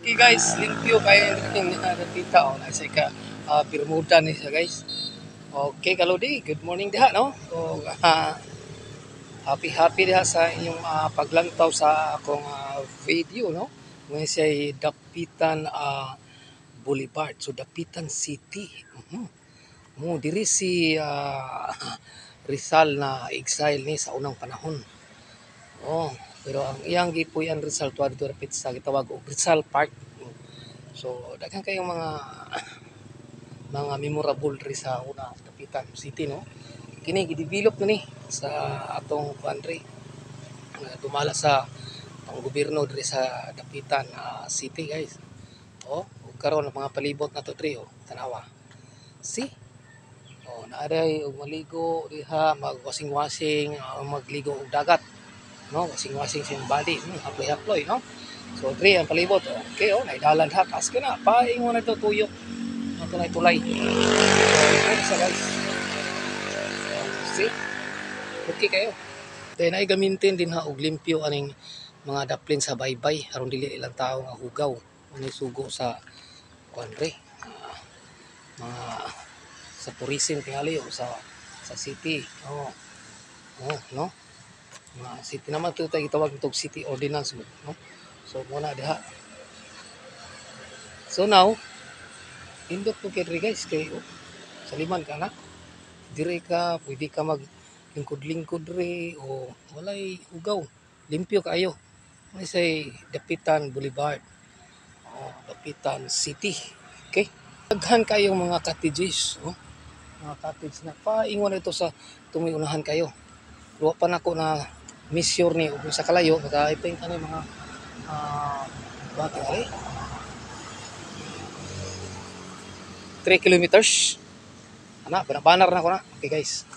Okay guys, limpyo kayo yung nakita o nasa ka Bermuda ni siya guys. Okay, kalodi, good morning diha no. So happy diha sa inyong paglantaw sa akong video no. Ngayon siya ay Dapitan Boulevard, so Dapitan City. Mo diri si Rizal na exile ni sa unang panahon. Oh, pero ang iyang gipuy-an Rizal tuwa dito rapit sa gitawag og Rizal Park. So daghan kayong mga memorable diri sa una Dapitan City no. Kini gidevelop na ni sa atong country. Dumala sa ang gobyerno diri sa Dapitan City guys. Oh, ug karon ang mga palibot nato diri oh, tanawa. See? Oh, naaray og maligo diha, mag-washing-washing, magligo og dagat. No, washing-washing sa body, haploy-haploy no. So diri ang palibot. Okay oh, naidalan ha kas kana paingon na to tuyok. Ito na tulay. So, guys. See? Okay kayo. Then ay gamitin din ha og limpyo aning mga daplin sa baybay aron dili ilang tao nga hugaw ani sugo sa country. Mga sa tourism tingali o sa city. Oh. Oh, no? Mga city naman ito gitawag itong city ordinance no. So muna diha. So now indot po kay guys kay sa liman ka na dire ka pwede ka mag lingkod-lingkod diri o walay ugaw limpyo kayo may say Dapitan Boulevard Dapitan City. Okay, daghan kayong mga cottages mga cottage na paingon ito sa tumiunahan kayo luwa pa nako na mission ni ug sa kalayo nagaiping kani mga bakit 3 kilometers. Ana, banar na ko na. Okay guys.